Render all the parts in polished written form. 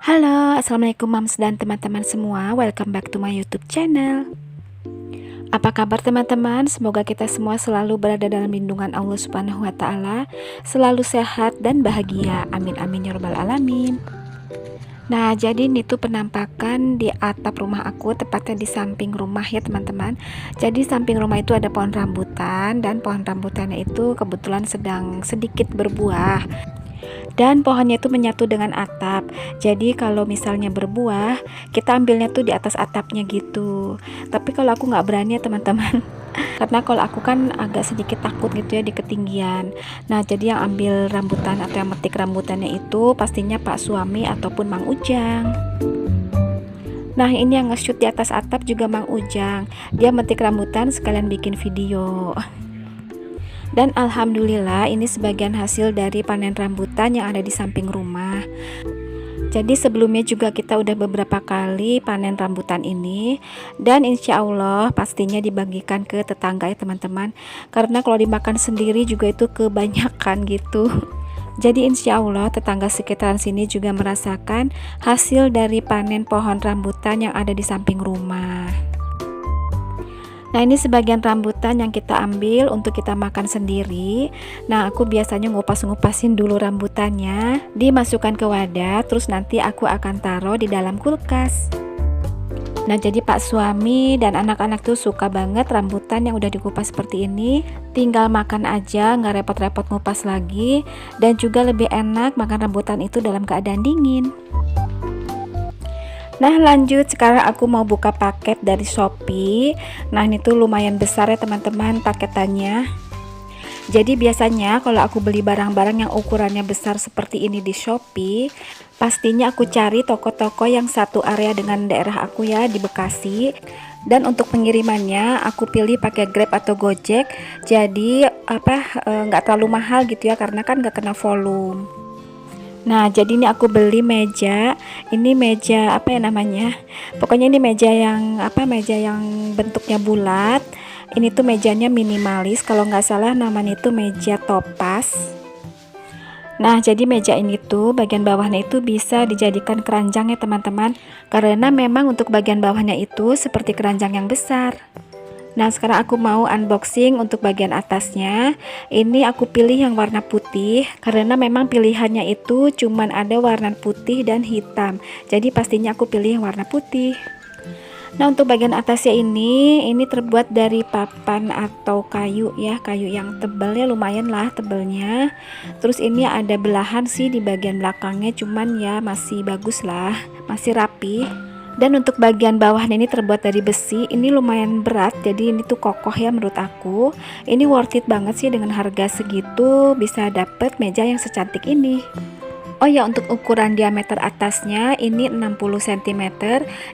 Halo, assalamualaikum Mams dan teman-teman semua. Welcome back to my YouTube channel. Apa kabar teman-teman? Semoga kita semua selalu berada dalam lindungan Allah Subhanahu wa Ta'ala, selalu sehat dan bahagia. Amin, amin ya Rabbal 'Alamin. Nah, jadi ini tuh penampakan di atap rumah aku, tepatnya di samping rumah ya teman-teman. Jadi samping rumah itu ada pohon rambutan, dan pohon rambutannya itu kebetulan sedang sedikit berbuah. Dan pohonnya itu menyatu dengan atap. Jadi kalau misalnya berbuah, kita ambilnya tuh di atas atapnya gitu. Tapi kalau aku nggak berani ya teman-teman, karena kalau aku kan agak sedikit takut gitu ya di ketinggian. Nah, jadi yang ambil rambutan atau yang metik rambutannya itu pastinya Pak suami ataupun Mang Ujang. Nah, ini yang nge-shoot di atas atap juga Mang Ujang. Dia metik rambutan sekalian bikin video. Dan alhamdulillah ini sebagian hasil dari panen rambutan yang ada di samping rumah. Jadi sebelumnya juga kita udah beberapa kali panen rambutan ini, dan insya Allah pastinya dibagikan ke tetangga ya teman-teman, karena kalau dimakan sendiri juga itu kebanyakan gitu. Jadi insya Allah tetangga sekitaran sini juga merasakan hasil dari panen pohon rambutan yang ada di samping rumah. Nah, ini sebagian rambutan yang kita ambil untuk kita makan sendiri. Nah, aku biasanya ngupas-ngupasin dulu rambutannya, dimasukkan ke wadah, terus nanti aku akan taruh di dalam kulkas. Nah, jadi Pak suami dan anak-anak tuh suka banget rambutan yang udah dikupas seperti ini. Tinggal makan aja, nggak repot-repot ngupas lagi, dan juga lebih enak makan rambutan itu dalam keadaan dingin. Nah, lanjut sekarang aku mau buka paket dari Shopee. Nah, ini tuh lumayan besar ya teman-teman paketannya. Jadi biasanya kalau aku beli barang-barang yang ukurannya besar seperti ini di Shopee, pastinya aku cari toko-toko yang satu area dengan daerah aku ya, di Bekasi. Dan untuk pengirimannya aku pilih pakai Grab atau Gojek. Jadi nggak terlalu mahal gitu ya, karena kan nggak kena volume. Nah, jadi ini aku beli meja. Ini meja apa ya namanya? Pokoknya ini meja yang bentuknya bulat. Ini tuh mejanya minimalis. Kalau nggak salah namanya itu meja topas. Nah, jadi meja ini tuh bagian bawahnya itu bisa dijadikan keranjang ya teman-teman. Karena memang untuk bagian bawahnya itu seperti keranjang yang besar. Nah, sekarang aku mau unboxing untuk bagian atasnya. Ini aku pilih yang warna putih karena memang pilihannya itu cuman ada warna putih dan hitam. Jadi pastinya aku pilih yang warna putih. Nah, untuk bagian atasnya ini terbuat dari papan atau kayu ya, kayu yang tebal ya, lumayan lah tebalnya. Terus ini ada belahan sih di bagian belakangnya, cuman ya masih bagus lah, masih rapi. Dan untuk bagian bawahnya ini terbuat dari besi. Ini lumayan berat, jadi ini tuh kokoh ya menurut aku. Ini worth it banget sih, dengan harga segitu bisa dapet meja yang secantik ini. Oh ya, untuk ukuran diameter atasnya ini 60 cm.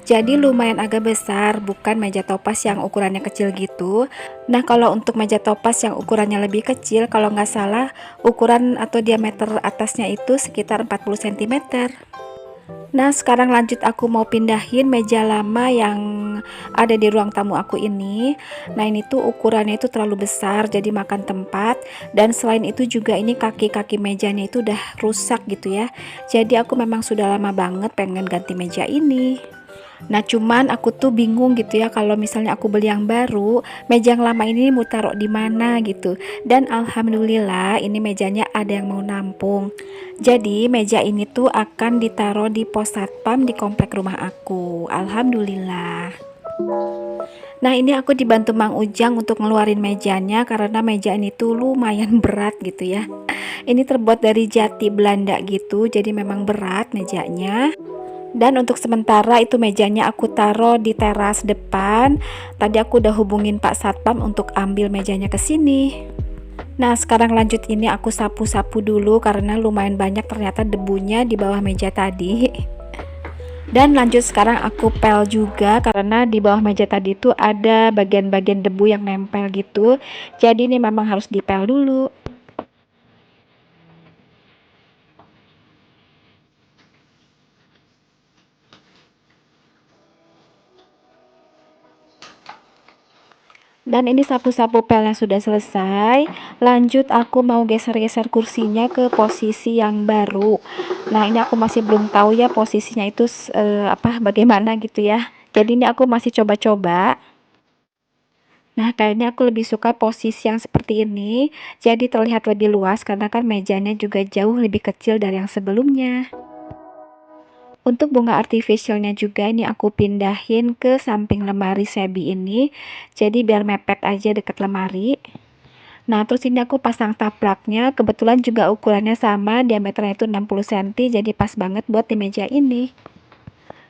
Jadi lumayan agak besar, bukan meja topas yang ukurannya kecil gitu. Nah, kalau untuk meja topas yang ukurannya lebih kecil, kalau nggak salah ukuran atau diameter atasnya itu sekitar 40 cm. Nah, sekarang lanjut aku mau pindahin meja lama yang ada di ruang tamu aku ini. Nah, ini tuh ukurannya itu terlalu besar, jadi makan tempat. Dan selain itu juga ini kaki-kaki mejanya itu udah rusak gitu ya. Jadi aku memang sudah lama banget pengen ganti meja ini. Nah, cuman aku tuh bingung gitu ya, kalau misalnya aku beli yang baru, meja yang lama ini mau taruh di mana gitu. Dan alhamdulillah ini mejanya ada yang mau nampung. Jadi meja ini tuh akan ditaruh di pos satpam di komplek rumah aku. Alhamdulillah. Nah, ini aku dibantu Mang Ujang untuk ngeluarin mejanya karena meja ini tuh lumayan berat gitu ya. Ini terbuat dari jati Belanda gitu, jadi memang berat mejanya. Dan untuk sementara itu mejanya aku taruh di teras depan. Tadi aku udah hubungin Pak Satpam untuk ambil mejanya ke sini. Nah, sekarang lanjut, ini aku sapu-sapu dulu karena lumayan banyak ternyata debunya di bawah meja tadi. Dan lanjut sekarang aku pel juga karena di bawah meja tadi itu ada bagian-bagian debu yang nempel gitu. Jadi ini memang harus dipel dulu. Dan ini sapu-sapu pel yang sudah selesai. Lanjut aku mau geser-geser kursinya ke posisi yang baru. Nah, ini aku masih belum tahu ya posisinya itu bagaimana gitu ya. Jadi ini aku masih coba-coba. Nah, kayaknya aku lebih suka posisi yang seperti ini. Jadi terlihat lebih luas karena kan mejanya juga jauh lebih kecil dari yang sebelumnya. Untuk bunga artificialnya juga ini aku pindahin ke samping lemari Sebi ini. Jadi biar mepet aja deket lemari. Nah, terus ini aku pasang taplaknya. Kebetulan juga ukurannya sama, diameternya itu 60 cm, jadi pas banget buat di meja ini.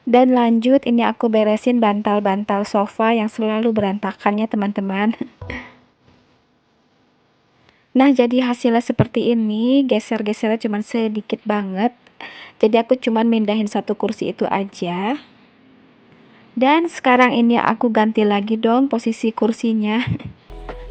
Dan lanjut ini aku beresin bantal-bantal sofa yang selalu berantakan ya teman-teman. Nah, jadi hasilnya seperti ini, geser-gesernya cuma sedikit banget. Jadi aku cuman mindahin satu kursi itu aja. Dan sekarang ini aku ganti lagi dong posisi kursinya.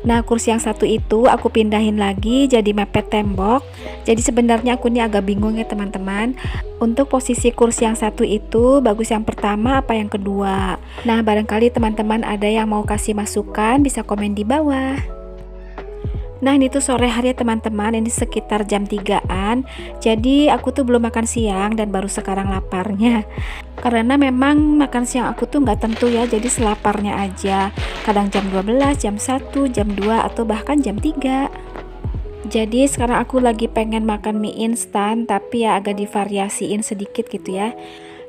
Nah, kursi yang satu itu aku pindahin lagi jadi mepet tembok. Jadi sebenarnya aku ini agak bingung ya teman-teman. Untuk posisi kursi yang satu itu bagus yang pertama apa yang kedua. Nah, barangkali teman-teman ada yang mau kasih masukan, bisa komen di bawah. Nah, ini tuh sore hari ya teman-teman, ini sekitar jam 3-an. Jadi aku tuh belum makan siang dan baru sekarang laparnya. Karena memang makan siang aku tuh nggak tentu ya, jadi selaparnya aja. Kadang jam 12, jam 1, jam 2, atau bahkan jam 3. Jadi sekarang aku lagi pengen makan mie instan, tapi ya agak divariasiin sedikit gitu ya.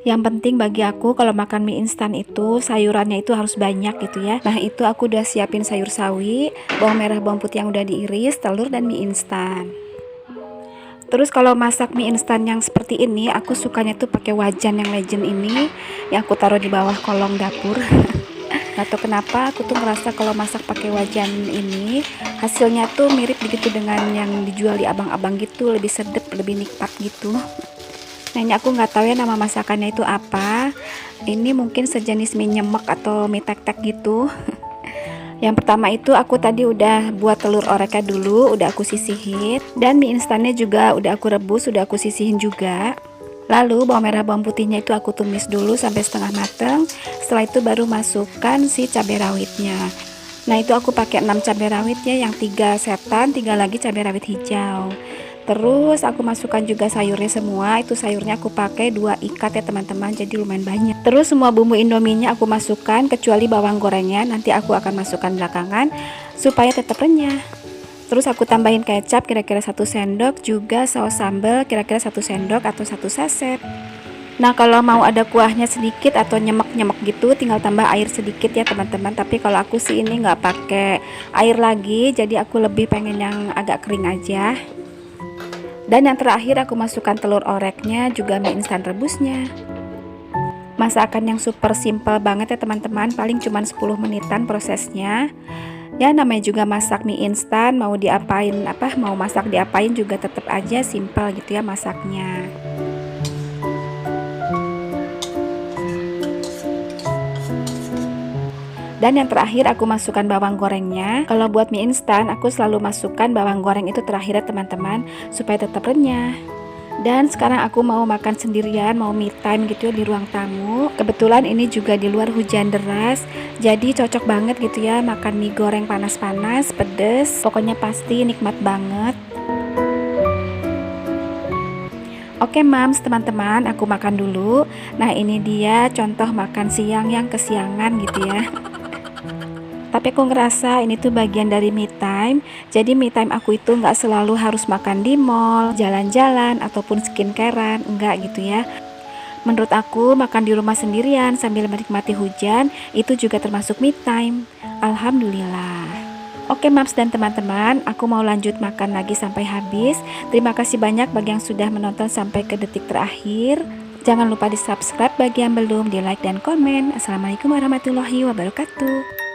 Yang penting bagi aku kalau makan mie instan itu sayurannya itu harus banyak gitu ya. Nah, itu aku udah siapin sayur sawi, bawang merah, bawang putih yang udah diiris, telur, dan mie instan. Terus kalau masak mie instan yang seperti ini, aku sukanya tuh pakai wajan yang legend ini, yang aku taruh di bawah kolong dapur. Gak tau kenapa aku tuh ngerasa kalau masak pakai wajan ini hasilnya tuh mirip begitu dengan yang dijual di abang-abang gitu, lebih sedap, lebih nikmat gitu. Nah, ini aku nggak tahu ya nama masakannya itu apa. Ini mungkin sejenis mie nyemek atau mie tek-tek gitu. Yang pertama itu aku tadi udah buat telur oreknya dulu, udah aku sisihin. Dan mie instannya juga udah aku rebus, udah aku sisihin juga. Lalu bawang merah bawang putihnya itu aku tumis dulu sampai setengah mateng. Setelah itu baru masukkan si cabai rawitnya. Nah, itu aku pakai 6 cabai rawit ya, yang 3 setan, 3 lagi cabai rawit hijau. Terus aku masukkan juga sayurnya semua. Itu sayurnya aku pakai 2 ikat ya teman-teman, jadi lumayan banyak. Terus semua bumbu indominya aku masukkan kecuali bawang gorengnya, nanti aku akan masukkan belakangan supaya tetap renyah. Terus aku tambahin kecap kira-kira 1 sendok, juga saus sambal kira-kira 1 sendok atau 1 saset. Nah, kalau mau ada kuahnya sedikit atau nyemek-nyemek gitu, tinggal tambah air sedikit ya teman-teman. Tapi kalau aku sih ini nggak pakai air lagi, jadi aku lebih pengen yang agak kering aja. Dan yang terakhir aku masukkan telur oreknya, juga mie instan rebusnya. Masakan yang super simple banget ya teman-teman, paling cuma 10 menitan prosesnya. Ya namanya juga masak mie instan, mau diapain mau masak diapain juga tetap aja simple gitu ya masaknya. Dan yang terakhir aku masukkan bawang gorengnya. Kalau buat mie instan aku selalu masukkan bawang goreng itu terakhir ya teman-teman, supaya tetap renyah. Dan sekarang aku mau makan sendirian, mau me time gitu ya di ruang tamu. Kebetulan ini juga di luar hujan deras, jadi cocok banget gitu ya makan mie goreng panas-panas, pedes. Pokoknya pasti nikmat banget. Oke mams, teman-teman, aku makan dulu. Nah, ini dia contoh makan siang yang kesiangan gitu ya. Tapi aku ngerasa ini tuh bagian dari me time. Jadi me time aku itu nggak selalu harus makan di mall, jalan-jalan, ataupun skincarean, enggak gitu ya. Menurut aku makan di rumah sendirian sambil menikmati hujan itu juga termasuk me time. Alhamdulillah. Oke mams dan teman-teman, aku mau lanjut makan lagi sampai habis. Terima kasih banyak bagi yang sudah menonton sampai ke detik terakhir. Jangan lupa di subscribe bagi yang belum, di like dan komen. Assalamualaikum warahmatullahi wabarakatuh.